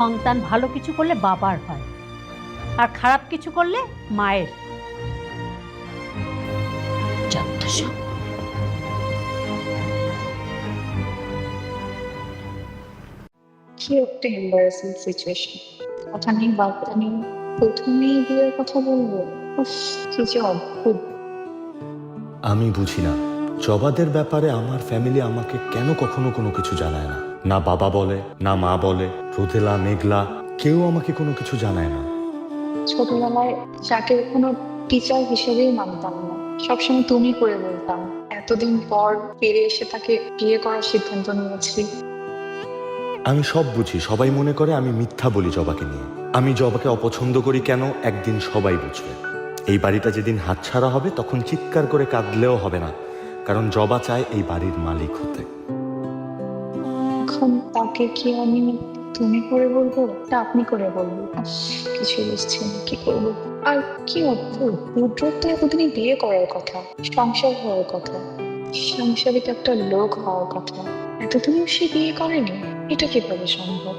সন্তান ভালো কিছু করলে বাবার হয়, আর খারাপ কিছু করলে মায়ের। কি একটা এম্বারাসিং সিচুয়েশন। কথা নেই বার্তা নেই, প্রথমেই বিয়ের কথা বলবো। উফ, কি যে অদ্ভুত। আমি বুঝি না জবাদের ব্যাপারে আমার ফ্যামিলি আমাকে কেন কখনো কোনো কিছু জানায় না। না বাবা বলে, না মা বলে, রোদেলা মেঘলা কেউ আমাকে কোনো কিছু জানায় না। ছোটবেলায় যাকে কোনো টিচার হিসেবেই মানতাম না, সবসময় তুমি করে বলতাম। এতদিন পর ফিরে এসে তাকে বিয়ে করার সিদ্ধান্ত নিয়েছি। আমি সব বুঝি, সবাই মনে করে আমি মিথ্যা বলি জবাকে নিয়ে। আমি জবাকে অপছন্দ করি কেন একদিন সবাই বুঝবে। এই বাড়িটা যেদিন হাতছাড়া হবে তখন চিৎকার করে কাঁদলেও হবে না, কারণ জবা চায় এই বাড়ির মালিক হতে। এখন তাকে কি আমি তুমি করে বলবো, তা আপনি করে বলবো? কিছু বুঝছি না কি করবো। আর কি অদ্ভুত, রুদ্রর তো এতদিনই বিয়ে করার কথা, সংসার হওয়ার কথা, সাংসারিক একটা লোক হওয়ার কথা। এতদিনও সে বিয়ে করেনি, এটা কিভাবে সম্ভব?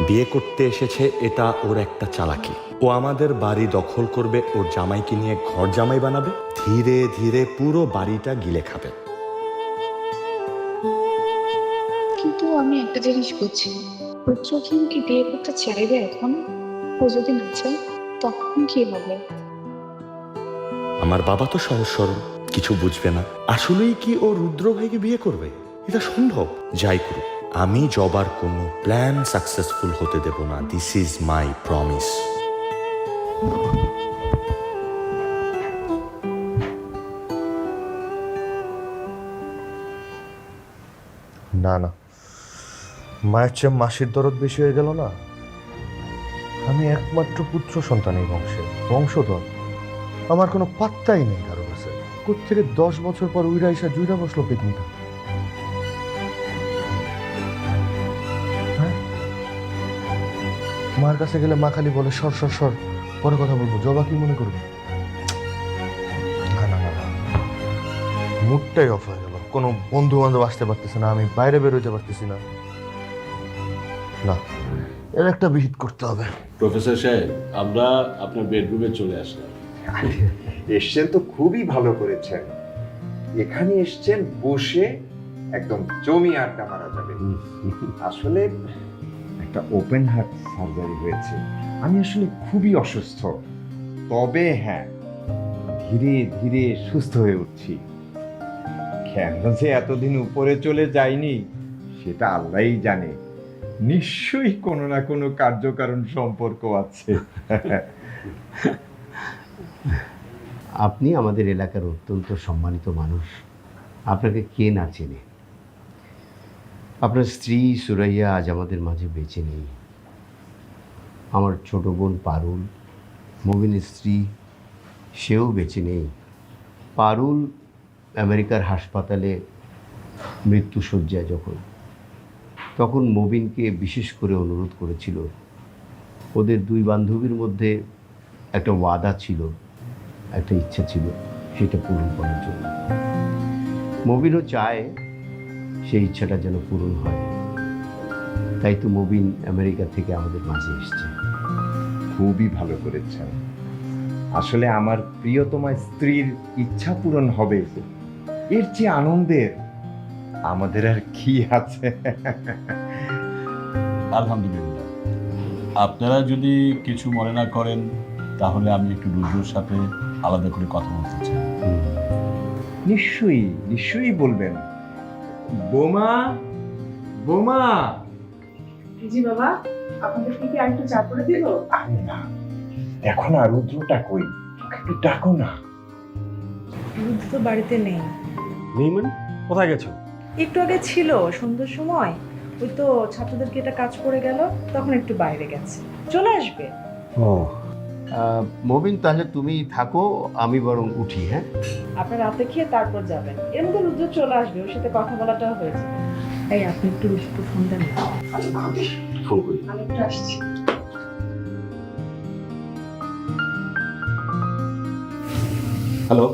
বিয়ে করতে এসেছে, এটা ওর একটা চালাকি। ও আমাদের বাড়ি দখল করবে, ওর জামাইকে নিয়ে ঘর জামাই বানাবে, ধীরে ধীরে পুরো বাড়িটা গিলে খাবে। কিন্তু আমি একটা জিনিস বুঝছি, রুদ্র কি বিয়ে করতে চাইবে এখন? ও যদি না চায় তখন কি হবে? আমার বাবা তো সহজ সরল, কিছু বুঝবে না। আসলেই কি ও রুদ্র ভাইকে বিয়ে করবে? এটা সম্ভব? যাই করুক, আমি জবার কোনো প্ল্যান সাকসেসফুল হতে দেব না। This is my promise. না না, মায়ের চেয়ে মাসির দরদ বেশি হয়ে গেল না। আমি একমাত্র পুত্র সন্তান এই বংশে, বংশধর। আমার কোনো পাত্তাই নেই কারো কাছে। কোত্থেকে 10 বছর পর উইরা এসে জুইরা বসলো পিকনিকা। হ্যাঁ, মার কাছে গেলে মা খালি বলে সর সর সর, পরে কথা বলবো। জবা কি মনে করবে? না না না, মুডটাই অফ হয়ে গেল। কোনো বন্ধু বান্ধব আসতে পারতেছে না, আমি বাইরে বেরোতে পারতেছি না। না, এর একটা বিহিত করতে হবে। প্রফেসর সাহেব, আমরা আপনার বেডরুমে চলে আসলাম। এসছেন তো খুবই ভালো করেছেন। এখানে এসছেন বসে একদম জমি আড্ডা মারা যাবে। আসলে একটা ওপেন হার্ট সার্জারি হয়েছে। আমি আসলে খুবই অসুস্থ, তবে হ্যাঁ ধীরে ধীরে সুস্থ হয়ে উঠছি। কেন যে এতদিন উপরে চলে যায়নি সেটা আল্লাহই জানে। নিশ্চয়ই কোনো না কোনো কার্যকারণ সম্পর্ক আছে। আপনি আমাদের এলাকার অত্যন্ত সম্মানিত মানুষ, আপনাকে কে না চেনে। আপনার স্ত্রী সুরাইয়া আজ আমাদের মাঝে বেঁচে নেই। আমার ছোট বোন পারুল, মবিনের স্ত্রী, সেও বেঁচে নেই। পারুল আমেরিকার হাসপাতালে মৃত্যুশয্যায় তখন মবিনকে বিশেষ করে অনুরোধ করেছিল। ওদের দুই বান্ধবীর মধ্যে একটা ওয়াদা ছিল, একটা ইচ্ছা ছিল, সেটা পূরণ করার জন্য। মবিনও চায় সেই ইচ্ছাটা যেন পূরণ হয়, তাই তো মবিন আমেরিকা থেকে আমাদের মাঝে এসছে। খুবই ভালো করেছেন। আসলে আমার প্রিয়তমা স্ত্রীর ইচ্ছা পূরণ হবে, এর চেয়ে আনন্দের আমাদের আর কি আছে। আলহামদুলিল্লাহ। আপনারা যদি কিছু মনে না করেন তাহলে আমি একটু রুদ্রর সাথে আলাদা করে কথা বলতে চাই। নিশ্চয়ই নিশ্চয়ই বলবেন। বোমা, বোমা। জি বাবা, আপনাদের কি আরেকটু চা করে দিব? আরে না, এখন আর রুদ্রটা কই, ওকে একটু ডাকো না। রুদ্র তো বাড়িতে নেই। নেই মানে? কোথায় গেছো? একটু আগে ছিল সন্ধ্যার সময়, ওই তো ছাত্রদেরকে এটা কাজ করে গেল, তখন একটু বাইরে গেছে, চলে আসবে। ও মবিন, তাহলে তুমি থাকো, আমি বরং উঠি। হ্যাঁ, আপনার রাতে খেয়ে তারপর যাবেন, এর মধ্যে রুদ্র চলে আসবে, ওর সাথে কথা বলাটাও হয়ে যাবে। এই আপনি একটু রুদ্রকে ফোন দেন না। ফোন করি। আমি একটু আসছি। হ্যালো।